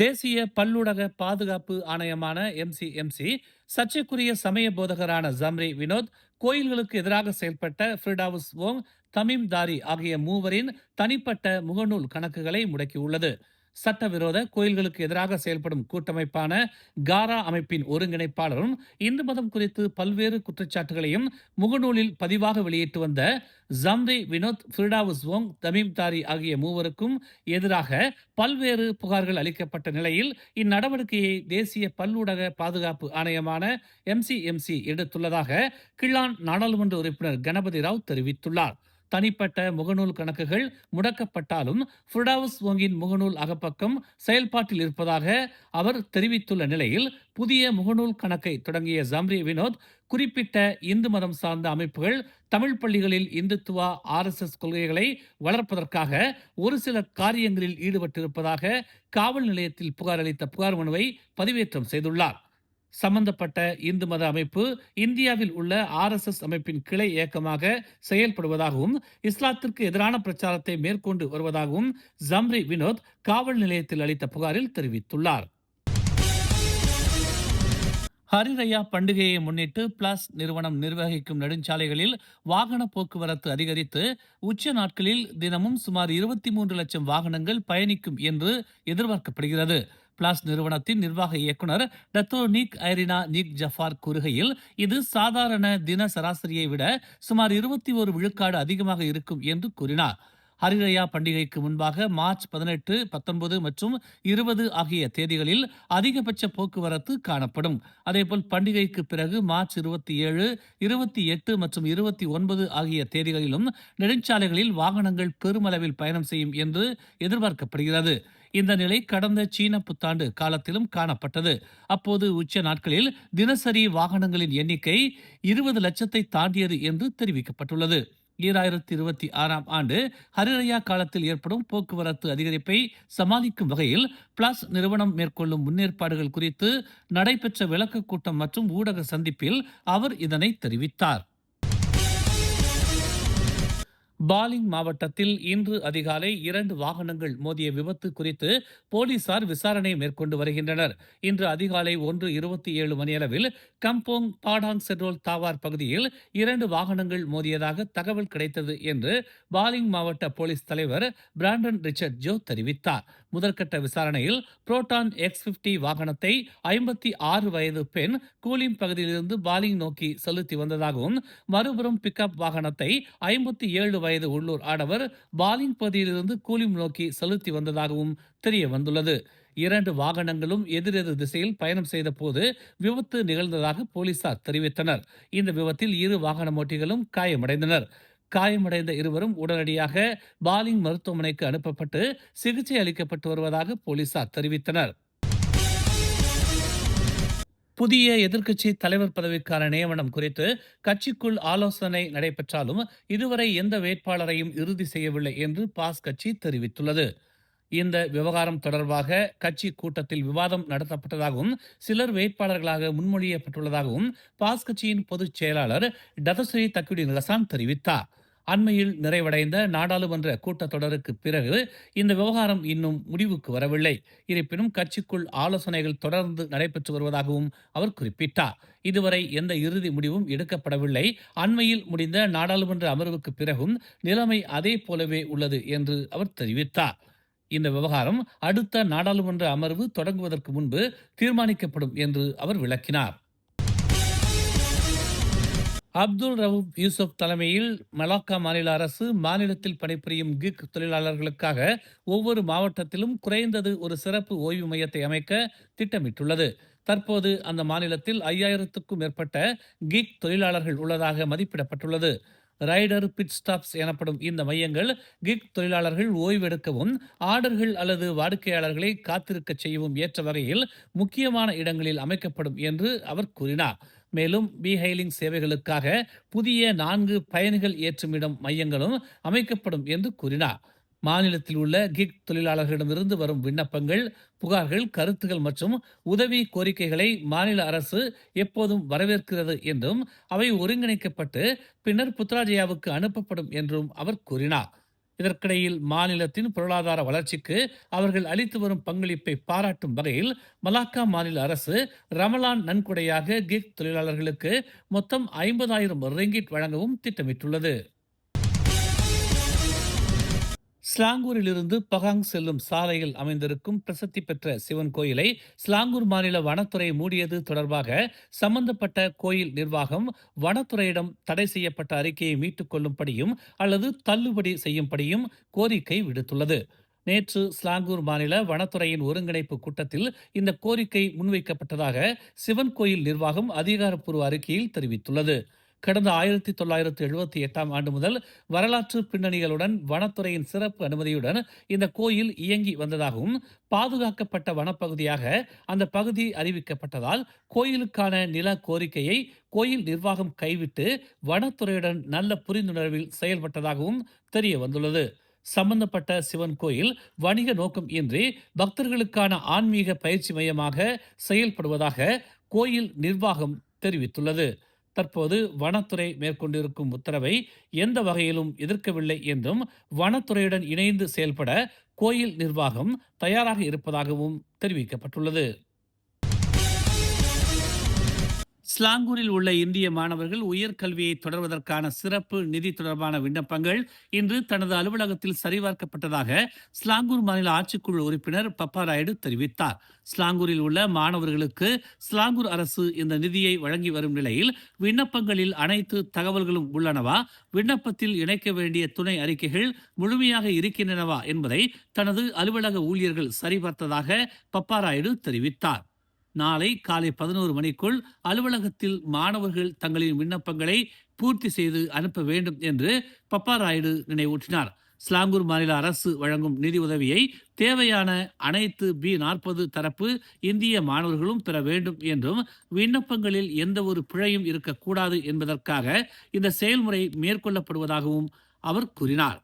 தேசிய பல்லூடக பாதுகாப்பு ஆணையமான எம்சிஎம்சி சர்ச்சைக்குரிய சமய போதகரான ஜம்ரி வினோத், கோயில்களுக்கு எதிராக செயல்பட்ட ஃபிர்டாவுஸ் வோங், தமீம் தாரி ஆகிய மூவரின் தனிப்பட்ட முகநூல் கணக்குகளை முடக்கியுள்ளது. சட்டவிரோத கோயில்களுக்கு எதிராக செயல்படும் கூட்டமைப்பான காரா அமைப்பின் ஒருங்கிணைப்பாளரும் இந்து மதம் குறித்து பல்வேறு குற்றச்சாட்டுகளையும் முகநூலில் பதிவாக வெளியிட்டு வந்த ஜம்ரி வினோத், ஃபிர்டாவுஸ் வோங், தமீம் தாரி ஆகிய மூவருக்கும் எதிராக பல்வேறு புகார்கள் அளிக்கப்பட்ட நிலையில் இந்நடவடிக்கையை தேசிய பல்லூடக பாதுகாப்பு ஆணையமான எம்சிஎம்சி எடுத்துள்ளதாக கிள்ளான் நாடாளுமன்ற உறுப்பினர் கணபதி ராவ் தெரிவித்துள்ளார். தனிப்பட்ட முகநூல் கணக்குகள் முடக்கப்பட்டாலும் ஃபிர்டாவுஸ் வோங்கின் முகநூல் அகப்பக்கம் செயல்பாட்டில் இருப்பதாக அவர் தெரிவித்துள்ள நிலையில், புதிய முகநூல் கணக்கை தொடங்கிய ஜம்ரி வினோத், குறிப்பிட்ட இந்து மதம் சார்ந்த அமைப்புகள் தமிழ் பள்ளிகளில் இந்துத்துவா RSS கொள்கைகளை வளர்ப்பதற்காக ஒரு சில காரியங்களில் ஈடுபட்டிருப்பதாக காவல் நிலையத்தில் புகார் அளித்த புகார் மனுவை பதிவேற்றம் செய்துள்ளார். சம்பந்தப்பட்ட இந்து மத அமைப்பு இந்தியாவில் உள்ள RSS அமைப்பின் கிளை இயக்கமாக செயல்படுவதாகவும் இஸ்லாத்திற்கு எதிரான பிரச்சாரத்தை மேற்கொண்டு வருவதாகவும் ஜம்ரி வினோத் காவல் நிலையத்தில் அளித்த புகாரில் தெரிவித்துள்ளார். ஹரிரயா பண்டிகையை முன்னிட்டு பிளாஸ் நிறுவனம் நிர்வகிக்கும் நெடுஞ்சாலைகளில் வாகன போக்குவரத்து அதிகரித்து உச்ச நாட்களில் தினமும் சுமார் 23 லட்சம் வாகனங்கள் பயணிக்கும் என்று எதிர்பார்க்கப்படுகிறது. பிளாஸ் நிறுவனத்தின் நிர்வாக இயக்குனர் டத்தோ நீக் ஐரினா நீக் ஜஃபார் கூறுகையில், இது சாதாரண தின சராசரியை விட சுமார் 21 விழுக்காடு அதிகமாக இருக்கும் என்று கூறினார். ஹரிரயா பண்டிகைக்கு முன்பாக மார்ச் 18, 19 மற்றும் 20 ஆகிய தேதிகளில் அதிகபட்ச போக்குவரத்து காணப்படும். அதேபோல் பண்டிகைக்கு பிறகு மார்ச் 27, 28 மற்றும் 29 ஆகிய தேதிகளிலும் நெடுஞ்சாலைகளில் வாகனங்கள் பெருமளவில் பயணம் செய்யும் என்று எதிர்பார்க்கப்படுகிறது. இந்த நிலை கடந்த சீன புத்தாண்டு காலத்திலும் காணப்பட்டது. அப்போது உச்ச நாட்களில் தினசரி வாகனங்களின் எண்ணிக்கை 20 லட்சத்தை தாண்டியது என்று தெரிவிக்கப்பட்டுள்ளது. 2026ஆம் ஆண்டு ஹரிரயா காலத்தில் ஏற்படும் போக்குவரத்து அதிகரிப்பை சமாளிக்கும் வகையில் பிளாஸ் நிறுவனம் மேற்கொள்ளும் முன்னேற்பாடுகள் குறித்து நடைபெற்ற விளக்க கூட்டம் மற்றும் ஊடக சந்திப்பில் அவர் இதனை தெரிவித்தார். பாலிங் மாவட்டத்தில் இன்று அதிகாலை 2 வாகனங்கள் மோதிய விபத்து குறித்து போலீசார் விசாரணை மேற்கொண்டு வருகின்றனர். இன்று அதிகாலை 1:27 மணியளவில் கம்போங் பாடாங் செட்ரோல் தாவார் பகுதியில் 2 வாகனங்கள் மோதியதாக தகவல் கிடைத்தது என்று பாலிங் மாவட்ட போலீஸ் தலைவர் பிராண்டன் ரிச்சர்ட் ஜோ தெரிவித்தார். முதற்கட்ட விசாரணையில் புரோட்டான் X50 வாகனத்தை 56 வயது பெண் கூலிம் பகுதியிலிருந்து பாலிங் நோக்கி செலுத்தி வந்ததாகவும், மறுபுறம் பிக்கப் வாகனத்தை 57 வயது உள்ளூர் ஆடவர் பாலிங் பகுதியிலிருந்து கூலிம் நோக்கி செலுத்தி வந்ததாகவும் தெரிய வந்துள்ளது. 2 வாகனங்களும் எதிரெதிர் திசையில் பயணம் செய்த போது விபத்து நிகழ்ந்ததாக போலீசார் தெரிவித்தனர். இந்த விபத்தில் 2 வாகன ஓட்டிகளும் காயமடைந்தனர். காயமடைந்த இருவரும் உடனடியாக பாலிங் மருத்துவமனைக்கு அனுப்பப்பட்டு சிகிச்சை அளிக்கப்பட்டு வருவதாக போலீசார் தெரிவித்தனர். புதிய எதிர்க்கட்சி தலைவர் பதவிக்கான நியமனம் குறித்து கட்சிக்குள் ஆலோசனை நடைபெற்றாலும் இதுவரை எந்த வேட்பாளரையும் இறுதி செய்யவில்லை என்று பாஸ் கட்சி தெரிவித்துள்ளது. இந்த விவகாரம் தொடர்பாக கட்சி கூட்டத்தில் விவாதம் நடத்தப்பட்டதாகவும் சிலர் வேட்பாளர்களாக முன்மொழியப்பட்டுள்ளதாகவும் பாஸ் கட்சியின் பொதுச் செயலாளர் டதஸ்ரீ தக்குடின் ரசான் தெரிவித்தார். அண்மையில் நிறைவடைந்த நாடாளுமன்ற கூட்டத்தொடருக்கு பிறகு இந்த விவகாரம் இன்னும் முடிவுக்கு வரவில்லை. இருப்பினும் கட்சிக்குள் ஆலோசனைகள் தொடர்ந்து நடைபெற்று வருவதாகவும் அவர் குறிப்பிட்டார். இதுவரை எந்த இறுதி முடிவும் எடுக்கப்படவில்லை. அண்மையில் முடிந்த நாடாளுமன்ற அமர்வுக்கு பிறகும் நிலைமை அதே போலவே உள்ளது என்று அவர் தெரிவித்தார். இந்த விவகாரம் அடுத்த நாடாளுமன்ற அமர்வு தொடங்குவதற்கு முன்பு தீர்மானிக்கப்படும் என்று அவர் விளக்கினார். அப்துல் ரவூப் யூசுப் தலைமையில் மலாக்கா மாநில அரசு மாநிலத்தில் பணிபுரியும் கிக் தொழிலாளர்களுக்காக ஒவ்வொரு மாவட்டத்திலும் குறைந்தது ஒரு சிறப்பு ஓய்வு மையத்தை அமைக்க திட்டமிட்டுள்ளது. தற்போது அந்த மாநிலத்தில் 5000க்கும் மேற்பட்ட கிக் தொழிலாளர்கள் உள்ளதாக மதிப்பிடப்பட்டுள்ளது. ரைடர் பிட் ஸ்டாப்ஸ் எனப்படும் இந்த மையங்கள் கிக் தொழிலாளர்கள் ஓய்வெடுக்கவும், ஆர்டர்கள் அல்லது வாடிக்கையாளர்களை காத்திருக்க செய்யவும் ஏற்ற வகையில் முக்கியமான இடங்களில் அமைக்கப்படும் என்று அவர் கூறினார். மேலும் பீஹைலிங் சேவைகளுக்காக புதிய 4 பயணிகள் ஏற்றுமிடம் மையங்களும் அமைக்கப்படும் என்று கூறினார். மாநிலத்தில் உள்ள கிக் தொழிலாளர்களிடமிருந்து வரும் விண்ணப்பங்கள், புகார்கள், கருத்துகள் மற்றும் உதவி கோரிக்கைகளை மாநில அரசு எப்போதும் வரவேற்கிறது என்றும் அவை ஒருங்கிணைக்கப்பட்டு பின்னர் புத்ராஜயாவுக்கு அனுப்பப்படும் என்றும் அவர் கூறினார். இதற்கிடையில் மாநிலத்தின் பொருளாதார வளர்ச்சிக்கு அவர்கள் அளித்து வரும் பங்களிப்பை பாராட்டும் வகையில் மலாக்கா மாநில அரசு ரமலான் நன்கொடையாக கிக் தொழிலாளர்களுக்கு மொத்தம் 50,000 ரிங்கிட் வழங்கவும் திட்டமிட்டுள்ளது. ஸ்லாங்கூரிலிருந்து பகாங் செல்லும் சாலையில் அமைந்திருக்கும் பிரசித்தி பெற்ற சிவன் கோயிலை ஸ்லாங்கூர் மாநில வனத்துறை மூடியது தொடர்பாக சம்பந்தப்பட்ட கோயில் நிர்வாகம் வனத்துறையிடம் தடை செய்யப்பட்ட அறிக்கையை மீட்டுக் கொள்ளும்படியும் அல்லது தள்ளுபடி செய்யும்படியும் கோரிக்கை விடுத்துள்ளது. நேற்று ஸ்லாங்கூர் மாநில வனத்துறையின் ஒருங்கிணைப்பு கூட்டத்தில் இந்த கோரிக்கை முன்வைக்கப்பட்டதாக சிவன் கோயில் நிர்வாகம் அதிகாரப்பூர்வ அறிக்கையில் தெரிவித்துள்ளது. கடந்த 1978ஆம் ஆண்டு முதல் வரலாற்று பின்னணிகளுடன் வனத்துறையின் சிறப்பு அனுமதியுடன் இந்த கோயில் இயங்கி வந்ததாகவும் பாதுகாக்கப்பட்ட வனப்பகுதியாக அந்த பகுதி அறிவிக்கப்பட்டதால் கோயிலுக்கான நில கோரிக்கையை கோயில் நிர்வாகம் கைவிட்டு வனத்துறையுடன் நல்ல புரிந்துணர்வில் செயல்பட்டதாகவும் தெரிய வந்துள்ளது. சம்பந்தப்பட்ட சிவன் கோயில் வணிக நோக்கம் இன்றி பக்தர்களுக்கான ஆன்மீக பயிற்சி மையமாக செயல்படுவதாக கோயில் நிர்வாகம் தெரிவித்துள்ளது. தற்போது வனத்துறை மேற்கொண்டிருக்கும் உத்தரவை எந்த வகையிலும் எதிர்க்கவில்லை என்றும் வனத்துறையுடன் இணைந்து செயல்பட கோயில் நிர்வாகம் தயாராக இருப்பதாகவும் தெரிவிக்கப்பட்டுள்ளது. ஸ்லாங்கூரில் உள்ள இந்திய மாணவர்கள் உயர்கல்வியை தொடர்வதற்கான சிறப்பு நிதி தொடர்பான விண்ணப்பங்கள் இன்று தனது அலுவலகத்தில் சரிபார்க்கப்பட்டதாக ஸ்லாங்கூர் மாநில ஆட்சிக்குழு உறுப்பினர் பப்பா ராயுடு தெரிவித்தார். ஸ்லாங்கூரில் உள்ள மாணவர்களுக்கு ஸ்லாங்கூர் அரசு இந்த நிதியை வழங்கி வரும் நிலையில் விண்ணப்பங்களில் அனைத்து தகவல்களும் உள்ளனவா, விண்ணப்பத்தில் இணைக்க வேண்டிய துணை அறிக்கைகள் முழுமையாக இருக்கின்றனவா என்பதை தனது அலுவலக ஊழியர்கள் சரிபார்த்ததாக பப்பா ராயுடு தெரிவித்தார். நாளை காலை 11 மணிக்குள் அலுவலகத்தில் மாணவர்கள் தங்களின் விண்ணப்பங்களை பூர்த்தி செய்து அனுப்ப வேண்டும் என்று பப்பா ராயுடு நினைவூட்டினார். ஸ்லாங்கூர் மாநில அரசு வழங்கும் நிதி உதவியை தேவையான அனைத்து B40 தரப்பு இந்திய மாணவர்களும் பெற வேண்டும் என்றும் விண்ணப்பங்களில் எந்த ஒரு பிழையும் இருக்கக்கூடாது என்பதற்காக இந்த செயல்முறை மேற்கொள்ளப்படுவதாகவும் அவர் கூறினார்.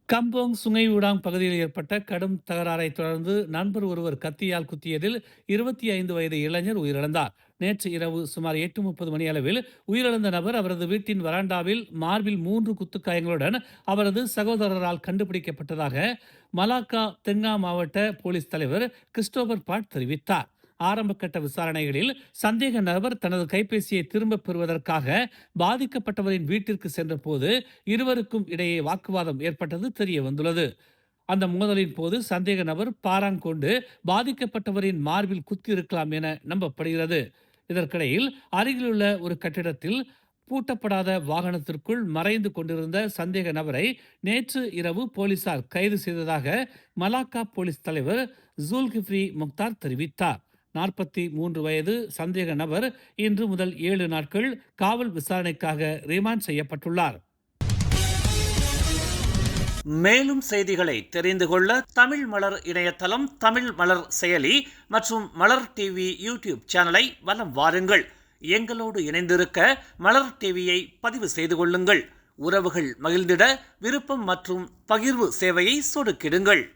கம்போங் சுங்கையூடாங் பகுதியில் ஏற்பட்ட கடும் தகராறை தொடர்ந்து நண்பர் ஒருவர் கத்தியால் குத்தியதில் 25 வயது இளைஞர் உயிரிழந்தார். நேற்று இரவு சுமார் 8:30 மணி அளவில் உயிரிழந்த நபர் அவரது வீட்டின் வராண்டாவில் மார்பில் 3 குத்துக்காயங்களுடன் அவரது சகோதரரால் கண்டுபிடிக்கப்பட்டதாக மலாக்கா தெங்கா மாவட்ட போலீஸ் தலைவர் கிறிஸ்டோபர் பாட் தெரிவித்தார். ஆரம்பகட்ட விசாரணைகளில் சந்தேக நபர் தனது கைபேசியை திரும்பப் பெறுவதற்காக பாதிக்கப்பட்டவரின் வீட்டிற்கு சென்றபோது இருவருக்கும் இடையே வாக்குவாதம் ஏற்பட்டது தெரிய வந்துள்ளது. அந்த மோதலின் போது சந்தேக நபர் பாராங் கொண்டு பாதிக்கப்பட்டவரின் மார்பில் குத்தியிருக்கலாம் என நம்பப்படுகிறது. இதற்கிடையில் அருகிலுள்ள ஒரு கட்டிடத்தில் பூட்டப்படாத வாகனத்திற்குள் மறைந்து கொண்டிருந்த சந்தேக நபரை நேற்று இரவு போலீசார் கைது செய்ததாக மலாக்கா போலீஸ் தலைவர் ஜூல்கிஃப்ரி முக்தார் தெரிவித்தார். 43 வயது சந்தேக நபர் இன்று முதல் 7 நாட்கள் காவல் விசாரணைக்காக ரிமாண்ட் செய்யப்பட்டுள்ளார். மேலும் செய்திகளை தெரிந்து கொள்ள தமிழ் மலர் இணையதளம், தமிழ் மலர் செயலி மற்றும் மலர் டிவி யூடியூப் சேனலை வலம் வாருங்கள். எங்களோடு இணைந்திருக்க மலர் டிவியை பதிவு செய்து கொள்ளுங்கள். உறவுகள் மகிழ்ந்திட விருப்பம் மற்றும் பகிர்வு சேவையை சொடுக்கிடுங்கள்.